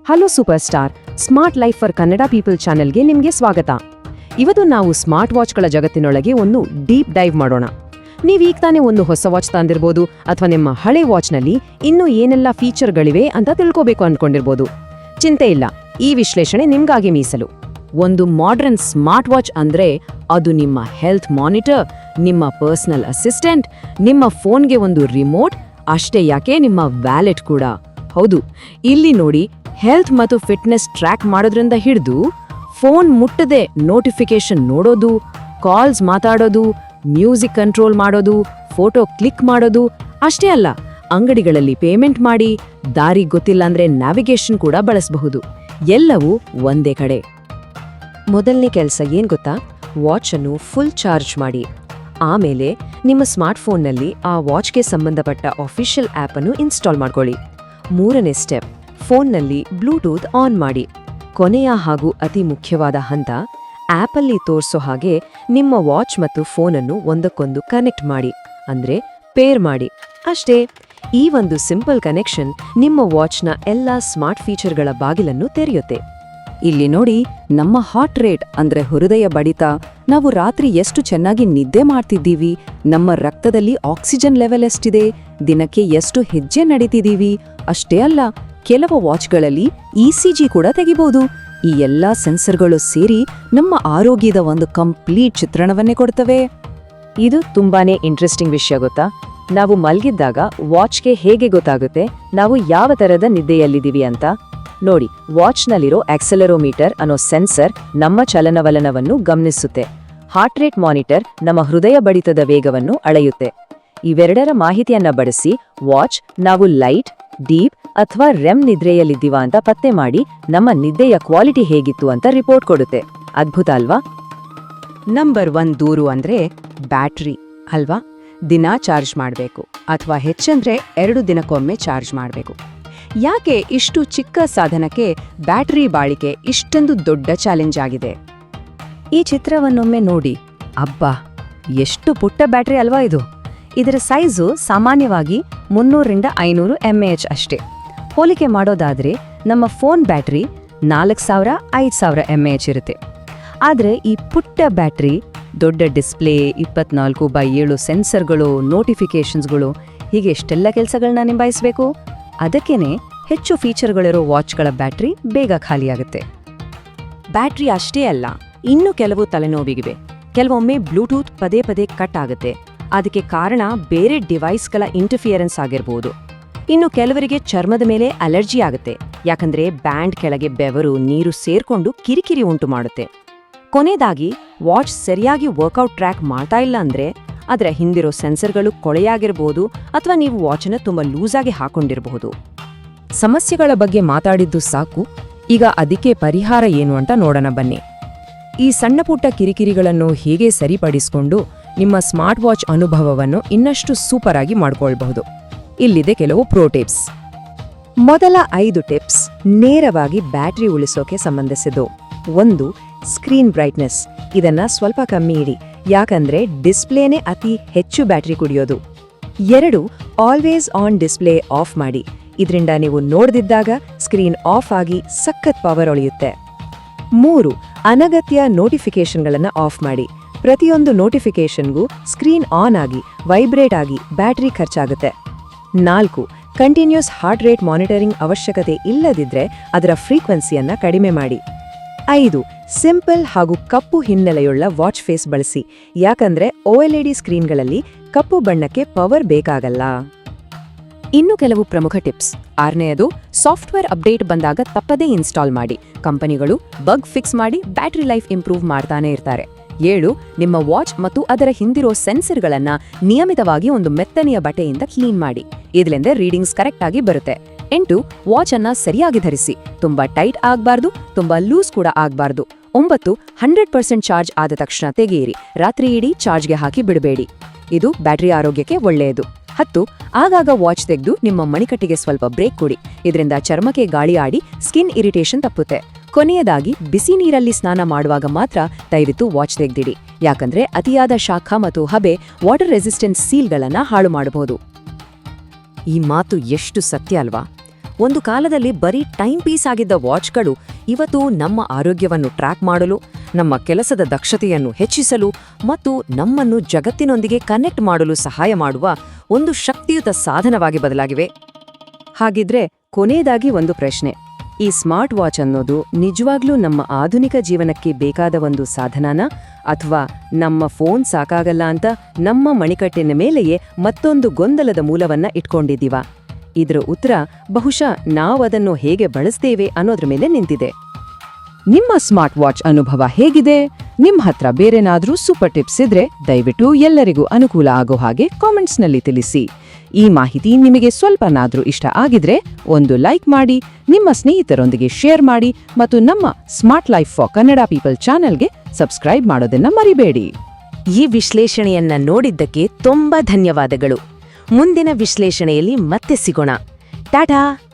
Hello super star smart life for Kannada people ಚಾನೆಲ್ಗೆ ನಿಮಗೆ ಸ್ವಾಗತ. ಇವತ್ತು ನಾವು ಸ್ಮಾರ್ಟ್ ವಾಚ್ಗಳ ಜಗತ್ತಿನೊಳಗೆ ಒಂದು ಡೀಪ್ ಡೈವ್ ಮಾಡೋಣ. ನೀವೀಗ ತಾನೇ ಒಂದು ಹೊಸ ವಾಚ್ ತಂದಿರ್ಬೋದು ಅಥವಾ ನಿಮ್ಮ ಹಳೆ ವಾಚ್ನಲ್ಲಿ ಇನ್ನೂ ಏನೆಲ್ಲ ಫೀಚರ್ಗಳಿವೆ ಅಂತ ತಿಳ್ಕೋಬೇಕು ಅಂದ್ಕೊಂಡಿರ್ಬೋದು. ಚಿಂತೆ ಇಲ್ಲ, ಈ ವಿಶ್ಲೇಷಣೆ ನಿಮ್ಗಾಗಿ ಮೀಸಲು. ಒಂದು ಮಾಡರ್ನ್ ಸ್ಮಾರ್ಟ್ ವಾಚ್ ಅಂದ್ರೆ ಅದು ನಿಮ್ಮ ಹೆಲ್ತ್ ಮಾನಿಟರ್, ನಿಮ್ಮ ಪರ್ಸನಲ್ ಅಸಿಸ್ಟೆಂಟ್, ನಿಮ್ಮ ಫೋನ್ಗೆ ಒಂದು ರಿಮೋಟ್, ಅಷ್ಟೇ ಯಾಕೆ ನಿಮ್ಮ ವ್ಯಾಲೆಟ್ ಕೂಡ. ಹೌದು, ಇಲ್ಲಿ ನೋಡಿ, ಹೆಲ್ತ್ ಮತ್ತು ಫಿಟ್ನೆಸ್ ಟ್ರ್ಯಾಕ್ ಮಾಡೋದ್ರಿಂದ ಹಿಡಿದು ಫೋನ್ ಮುಟ್ಟದೆ ನೋಟಿಫಿಕೇಶನ್ ನೋಡೋದು, ಕಾಲ್ಸ್ ಮಾತಾಡೋದು, ಮ್ಯೂಸಿಕ್ ಕಂಟ್ರೋಲ್ ಮಾಡೋದು, ಫೋಟೋ ಕ್ಲಿಕ್ ಮಾಡೋದು, ಅಷ್ಟೇ ಅಲ್ಲ, ಅಂಗಡಿಗಳಲ್ಲಿ ಪೇಮೆಂಟ್ ಮಾಡಿ, ದಾರಿ ಗೊತ್ತಿಲ್ಲ ಅಂದ್ರೆ ನ್ಯಾವಿಗೇಷನ್ ಕೂಡ ಬಳಸಬಹುದು. ಎಲ್ಲವೂ ಒಂದೇ ಕಡೆ. ಮೊದಲನೇ ಕೆಲಸ ಏನ್ ಗೊತ್ತಾ? ವಾಚ್ ಅನ್ನು ಫುಲ್ ಚಾರ್ಜ್ ಮಾಡಿ. ಆಮೇಲೆ ನಿಮ್ಮ ಸ್ಮಾರ್ಟ್ಫೋನ್ನಲ್ಲಿ ಆ ವಾಚ್ಗೆ ಸಂಬಂಧಪಟ್ಟ ಅಫಿಷಿಯಲ್ ಆಪ್ ಅನ್ನು ಇನ್ಸ್ಟಾಲ್ ಮಾಡ್ಕೊಳ್ಳಿ. ಮೂರನೇ ಸ್ಟೆಪ್, ಫೋನ್ನಲ್ಲಿ ಬ್ಲೂಟೂತ್ ಆನ್ ಮಾಡಿ. ಕೊನೆಯ ಹಾಗೂ ಅತಿ ಮುಖ್ಯವಾದ ಹಂತ, ಆಪಲ್ಲಿ ತೋರಿಸೋ ಹಾಗೆ ನಿಮ್ಮ ವಾಚ್ ಮತ್ತು ಫೋನನ್ನು ಒಂದಕ್ಕೊಂದು ಕನೆಕ್ಟ್ ಮಾಡಿ, ಅಂದ್ರೆ ಪೇರ್ ಮಾಡಿ. ಅಷ್ಟೇ, ಈ ಒಂದು ಸಿಂಪಲ್ ಕನೆಕ್ಷನ್ ನಿಮ್ಮ ವಾಚ್ನ ಎಲ್ಲ ಸ್ಮಾರ್ಟ್ ಫೀಚರ್ಗಳ ಬಾಗಿಲನ್ನು ತೆರೆಯುತ್ತೆ. ಇಲ್ಲಿ ನೋಡಿ, ನಮ್ಮ ಹಾರ್ಟ್ ರೇಟ್ ಅಂದ್ರೆ ಹೃದಯ ಬಡಿತ, ನಾವು ರಾತ್ರಿ ಎಷ್ಟು ಚೆನ್ನಾಗಿ ನಿದ್ದೆ ಮಾಡ್ತಿದ್ದೀವಿ, ನಮ್ಮ ರಕ್ತದಲ್ಲಿ ಆಕ್ಸಿಜನ್ ಲೆವೆಲ್ ಎಷ್ಟಿದೆ, ದಿನಕ್ಕೆ ಎಷ್ಟು ಹೆಜ್ಜೆ ನಡೀತಿದ್ದೀವಿ, ಅಷ್ಟೇ ಅಲ್ಲ, ಕೆಲವು ವಾಚ್ಗಳಲ್ಲಿ ಇಸಿಜಿ ಕೂಡ ತೆಗಿಬಹುದು. ಈ ಎಲ್ಲಾ ಸೆನ್ಸರ್ಗಳು ಸೇರಿ ನಮ್ಮ ಆರೋಗ್ಯದ ಒಂದು ಕಂಪ್ಲೀಟ್ ಚಿತ್ರಣವನ್ನೇ ಕೊಡ್ತವೆ. ಇದು ತುಂಬಾನೇ ಇಂಟ್ರೆಸ್ಟಿಂಗ್ ವಿಷಯ ಗೊತ್ತಾ? ನಾವು ಮಲ್ಗಿದ್ದಾಗ ವಾಚ್ಗೆ ಹೇಗೆ ಗೊತ್ತಾಗುತ್ತೆ ನಾವು ಯಾವ ತರದ ನಿದ್ದೆಯಲ್ಲಿದ್ದೀವಿ ಅಂತ? ನೋಡಿ, ವಾಚ್ನಲ್ಲಿರೋ ಆಕ್ಸೆಲರೋಮೀಟರ್ ಅನ್ನೋ ಸೆನ್ಸರ್ ನಮ್ಮ ಚಲನವಲನವನ್ನು ಗಮನಿಸುತ್ತೆ. ಹಾರ್ಟ್ ರೇಟ್ ಮಾನಿಟರ್ ನಮ್ಮ ಹೃದಯ ಬಡಿತದ ವೇಗವನ್ನು ಅಳೆಯುತ್ತೆ. ಇವೆರಡರ ಮಾಹಿತಿಯನ್ನ ಬಳಸಿ ವಾಚ್ ನಾವು ಲೈಟ್, ಡೀಪ್ ಅಥವಾ ರೆಮ್ ನಿದ್ರೆಯಲ್ಲಿದ್ದೀವ ಅಂತ ಪತ್ತೆ ಮಾಡಿ ನಮ್ಮ ನಿದ್ದೆಯ ಕ್ವಾಲಿಟಿ ಹೇಗಿತ್ತು ಅಂತ ರಿಪೋರ್ಟ್ ಕೊಡುತ್ತೆ. ಅದ್ಭುತ ಅಲ್ವಾ? ನಂಬರ್ 1 ದೂರು ಅಂದ್ರೆ ಬ್ಯಾಟ್ರಿ ಅಲ್ವಾ? ದಿನ ಚಾರ್ಜ್ ಮಾಡಬೇಕು, ಅಥವಾ ಹೆಚ್ಚಂದ್ರೆ 2 ದಿನಕ್ಕೊಮ್ಮೆ ಚಾರ್ಜ್ ಮಾಡಬೇಕು. ಯಾಕೆ ಇಷ್ಟು ಚಿಕ್ಕ ಸಾಧನಕ್ಕೆ ಬ್ಯಾಟರಿ ಬಾಳಿಕೆ ಇಷ್ಟೊಂದು ದೊಡ್ಡ ಚಾಲೆಂಜ್ ಆಗಿದೆ? ಈ ಚಿತ್ರವನ್ನೊಮ್ಮೆ ನೋಡಿ. ಅಬ್ಬಾ, ಎಷ್ಟು ಪುಟ್ಟ ಬ್ಯಾಟರಿ ಅಲ್ವಾ ಇದು! ಇದರ ಸೈಜು ಸಾಮಾನ್ಯವಾಗಿ 300 ರಿಂದ 500 mAh ಅಷ್ಟೇ. ಹೋಲಿಕೆ ಮಾಡೋದಾದ್ರೆ ನಮ್ಮ ಫೋನ್ ಬ್ಯಾಟರಿ 4000-5000 mAh ಇರುತ್ತೆ. ಆದರೆ ಈ ಪುಟ್ಟ ಬ್ಯಾಟರಿ, ದೊಡ್ಡ ಡಿಸ್ಪ್ಲೇ, 24/7 ಸೆನ್ಸರ್ಗಳು, ನೋಟಿಫಿಕೇಶನ್ಸ್ಗಳು, ಹೀಗೆ ಎಷ್ಟೆಲ್ಲ ಕೆಲಸಗಳನ್ನ ನಿಭಾಯಿಸಬೇಕು. ಅದಕ್ಕೇನೆ ಹೆಚ್ಚು ಫೀಚರ್ಗಳಿರೋ ವಾಚ್ಗಳ ಬ್ಯಾಟರಿ ಬೇಗ ಖಾಲಿಯಾಗುತ್ತೆ. ಬ್ಯಾಟರಿ ಅಷ್ಟೇ ಅಲ್ಲ, ಇನ್ನೂ ಕೆಲವು ತಲೆನೋವಿಗಿವೆ. ಕೆಲವೊಮ್ಮೆ ಬ್ಲೂಟೂತ್ ಪದೇ ಪದೇ ಕಟ್ ಆಗುತ್ತೆ. ಅದಕ್ಕೆ ಕಾರಣ ಬೇರೆ ಡಿವೈಸ್ಗಳ ಇಂಟರ್ಫಿಯರೆನ್ಸ್ ಆಗಿರ್ಬೋದು. ಇನ್ನು ಕೆಲವರಿಗೆ ಚರ್ಮದ ಮೇಲೆ ಅಲರ್ಜಿ ಆಗುತ್ತೆ, ಯಾಕಂದ್ರೆ ಬ್ಯಾಂಡ್ ಕೆಳಗೆ ಬೆವರು, ನೀರು ಸೇರ್ಕೊಂಡು ಕಿರಿಕಿರಿ ಉಂಟು ಮಾಡುತ್ತೆ. ಕೊನೆಯದಾಗಿ, ವಾಚ್ ಸರಿಯಾಗಿ ವರ್ಕೌಟ್ ಟ್ರ್ಯಾಕ್ ಮಾಡ್ತಾ ಇಲ್ಲ ಅಂದ್ರೆ ಅದರ ಹಿಂದಿರೋ ಸೆನ್ಸರ್ಗಳು ಕೊಳೆಯಾಗಿರ್ಬೋದು, ಅಥವಾ ನೀವು ವಾಚನ್ನ ತುಂಬಾ ಲೂಸಾಗಿ ಹಾಕೊಂಡಿರಬಹುದು. ಸಮಸ್ಯೆಗಳ ಬಗ್ಗೆ ಮಾತಾಡಿದ್ದು ಸಾಕು, ಈಗ ಅದಕ್ಕೆ ಪರಿಹಾರ ಏನು ಅಂತ ನೋಡೋಣ ಬನ್ನಿ. ಈ ಸಣ್ಣ ಪುಟ್ಟ ಕಿರಿಕಿರಿಗಳನ್ನು ಹೇಗೆ ಸರಿಪಡಿಸಿಕೊಂಡು ನಿಮ್ಮ ಸ್ಮಾರ್ಟ್ ವಾಚ್ ಅನುಭವವನ್ನು ಇನ್ನಷ್ಟು ಸೂಪರ್ ಆಗಿ ಮಾಡ್ಕೊಳ್ಬಹುದು. ಇಲ್ಲಿದೆ ಕೆಲವು ಪ್ರೋ ಟಿಪ್ಸ್. ಮೊದಲ 5 ಟಿಪ್ಸ್ ನೇರವಾಗಿ ಬ್ಯಾಟರಿ ಉಳಿಸೋಕೆ ಸಂಬಂಧಿಸಿದ್ದು. 1. Screen brightness. ಇದನ್ನ ಸ್ವಲ್ಪ ಕಮ್ಮಿ ಇಡಿ, ಯಾಕಂದ್ರೆ ಡಿಸ್ಪ್ಲೇನೇ ಅತಿ ಹೆಚ್ಚು ಬ್ಯಾಟರಿ ಕುಡಿಯೋದು. 2. ಆಲ್ವೇಸ್ ಆನ್ ಡಿಸ್ಪ್ಲೇ ಆಫ್ ಮಾಡಿ. ಇದರಿಂದ ನೀವು ನೋಡ್ದಿದ್ದಾಗ ಸ್ಕ್ರೀನ್ ಆಫ್ ಆಗಿ ಸಖತ್ ಪವರ್ ಒಳೆಯುತ್ತೆ. 3. ಅನಗತ್ಯ ನೋಟಿಫಿಕೇಶನ್ಗಳನ್ನು ಆಫ್ ಮಾಡಿ. ಪ್ರತಿಯೊಂದು ನೋಟಿಫಿಕೇಶನ್ಗೂ ಸ್ಕ್ರೀನ್ ಆನ್ ಆಗಿ, ವೈಬ್ರೇಟ್ ಆಗಿ ಬ್ಯಾಟರಿ ಖರ್ಚಾಗುತ್ತೆ. 4. ಕಂಟಿನ್ಯೂಸ್ ಹಾರ್ಟ್ ರೇಟ್ ಮಾನಿಟರಿಂಗ್ ಅವಶ್ಯಕತೆ ಇಲ್ಲದಿದ್ರೆ ಅದರ ಫ್ರೀಕ್ವೆನ್ಸಿಯನ್ನ ಕಡಿಮೆ ಮಾಡಿ. 5. ಸಿಂಪಲ್ ಹಾಗೂ ಕಪ್ಪು ಹಿನ್ನೆಲೆಯುಳ್ಳ ವಾಚ್ ಫೇಸ್ ಬಳಸಿ, ಯಾಕಂದ್ರೆ OLED ಸ್ಕ್ರೀನ್ಗಳಲ್ಲಿ ಕಪ್ಪು ಬಣ್ಣಕ್ಕೆ ಪವರ್ ಬೇಕಾಗಲ್ಲ. ಇನ್ನು ಕೆಲವು ಪ್ರಮುಖ ಟಿಪ್ಸ್. 6ನೇದು, ಸಾಫ್ಟ್ವೇರ್ ಅಪ್ಡೇಟ್ ಬಂದಾಗ ತಪ್ಪದೇ ಇನ್ಸ್ಟಾಲ್ ಮಾಡಿ. ಕಂಪನಿಗಳು ಬಗ್ ಫಿಕ್ಸ್ ಮಾಡಿ ಬ್ಯಾಟರಿ ಲೈಫ್ ಇಂಪ್ರೂವ್ ಮಾಡ್ತಾನೆ ಇರ್ತಾರೆ. 7. ನಿಮ್ಮ ವಾಚ್ ಮತ್ತು ಅದರ ಹಿಂದಿರೋ ಸೆನ್ಸರ್ಗಳನ್ನ ನಿಯಮಿತವಾಗಿ ಒಂದು ಮೆತ್ತನೆಯ ಬಟ್ಟೆಯಿಂದ ಕ್ಲೀನ್ ಮಾಡಿ. ಇದರಿಂದ ರೀಡಿಂಗ್ಸ್ ಕರೆಕ್ಟ್ ಆಗಿ ಬರುತ್ತೆ. 8. ವಾಚ್ ಅನ್ನ ಸರಿಯಾಗಿ ಧರಿಸಿ. ತುಂಬಾ ಟೈಟ್ ಆಗ್ಬಾರ್ದು, ತುಂಬಾ ಲೂಸ್ ಕೂಡ ಆಗ್ಬಾರ್ದು. 9. 100% ಚಾರ್ಜ್ ಆದ ತಕ್ಷಣ ತೆಗೆಯಿರಿ. ರಾತ್ರಿ ಇಡೀ ಚಾರ್ಜ್ಗೆ ಹಾಕಿ ಬಿಡಬೇಡಿ. ಇದು ಬ್ಯಾಟರಿ ಆರೋಗ್ಯಕ್ಕೆ ಒಳ್ಳೆಯದು. 10. ಆಗಾಗ ವಾಚ್ ತೆಗೆದು ನಿಮ್ಮ ಮಣಿಕಟ್ಟಿಗೆ ಸ್ವಲ್ಪ ಬ್ರೇಕ್ ಕೊಡಿ. ಇದರಿಂದ ಚರ್ಮಕ್ಕೆ ಗಾಳಿ ಆಡಿ ಸ್ಕಿನ್ ಇರಿಟೇಷನ್ ತಪ್ಪುತ್ತೆ. ಕೊನೆಯದಾಗಿ, ಬಿಸಿ ನೀರಲ್ಲಿ ಸ್ನಾನ ಮಾಡುವಾಗ ಮಾತ್ರ ದಯವಿಟ್ಟು ವಾಚ್ ತೆಗೆದಿಡಿ, ಯಾಕಂದ್ರೆ ಅತಿಯಾದ ಶಾಖ ಮತ್ತು ಹಬೆ ವಾಟರ್ ರೆಸಿಸ್ಟೆನ್ಸ್ ಸೀಲ್ಗಳನ್ನ ಹಾಳು ಮಾಡಬಹುದು. ಈ ಮಾತು ಎಷ್ಟು ಸತ್ಯ ಅಲ್ವಾ? ಒಂದು ಕಾಲದಲ್ಲಿ ಬರೀ ಟೈಮ್ ಪೀಸ್ ಆಗಿದ್ದ ವಾಚ್ಗಳು ಇವತ್ತು ನಮ್ಮ ಆರೋಗ್ಯವನ್ನು ಟ್ರ್ಯಾಕ್ ಮಾಡಲು, ನಮ್ಮ ಕೆಲಸದ ದಕ್ಷತೆಯನ್ನು ಹೆಚ್ಚಿಸಲು ಮತ್ತು ನಮ್ಮನ್ನು ಜಗತ್ತಿನೊಂದಿಗೆ ಕನೆಕ್ಟ್ ಮಾಡಲು ಸಹಾಯ ಮಾಡುವ ಒಂದು ಶಕ್ತಿಯುತ ಸಾಧನವಾಗಿ ಬದಲಾಗಿವೆ. ಹಾಗಿದ್ರೆ ಕೊನೆಯದಾಗಿ ಒಂದು ಪ್ರಶ್ನೆ. ಈ ಸ್ಮಾರ್ಟ್ ವಾಚ್ ಅನ್ನೋದು ನಿಜವಾಗ್ಲೂ ನಮ್ಮ ಆಧುನಿಕ ಜೀವನಕ್ಕೆ ಬೇಕಾದ ಒಂದು ಸಾಧನನ, ಅಥವಾ ನಮ್ಮ ಫೋನ್ ಸಾಕಾಗಲ್ಲ ಅಂತ ನಮ್ಮ ಮಣಿಕಟ್ಟಿನ ಮೇಲೆಯೇ ಮತ್ತೊಂದು ಗೊಂದಲದ ಮೂಲವನ್ನ ಇಟ್ಕೊಂಡಿದ್ದೀವಾ? ಇದರ ಉತ್ತರ ಬಹುಶಃ ನಾವದನ್ನು ಹೇಗೆ ಬಳಸ್ತೇವೆ ಅನ್ನೋದ್ರ ಮೇಲೆ ನಿಂತಿದೆ. ನಿಮ್ಮ ಸ್ಮಾರ್ಟ್ ವಾಚ್ ಅನುಭವ ಹೇಗಿದೆ? ನಿಮ್ ಹತ್ರ ಬೇರೆನಾದ್ರೂ ಸೂಪರ್ ಟಿಪ್ಸ್ ಇದ್ರೆ ದಯವಿಟ್ಟು ಎಲ್ಲರಿಗೂ ಅನುಕೂಲ ಆಗೋ ಹಾಗೆ ಕಾಮೆಂಟ್ಸ್ನಲ್ಲಿ ತಿಳಿಸಿ. ಈ ಮಾಹಿತಿ ನಿಮಗೆ ಸ್ವಲ್ಪನಾದ್ರೂ ಇಷ್ಟ ಆಗಿದ್ರೆ ಒಂದು ಲೈಕ್ ಮಾಡಿ, ನಿಮ್ಮ ಸ್ನೇಹಿತರೊಂದಿಗೆ ಶೇರ್ ಮಾಡಿ ಮತ್ತು ನಮ್ಮ smart life for Kannada people ಚಾನೆಲ್ಗೆ ಸಬ್ಸ್ಕ್ರೈಬ್ ಮಾಡೋದನ್ನ ಮರಿಬೇಡಿ. ಈ ವಿಶ್ಲೇಷಣೆಯನ್ನ ನೋಡಿದ್ದಕ್ಕೆ ತುಂಬಾ ಧನ್ಯವಾದಗಳು. ಮುಂದಿನ ವಿಶ್ಲೇಷಣೆಯಲ್ಲಿ ಮತ್ತೆ ಸಿಗೋಣ. ಟಾಟಾ.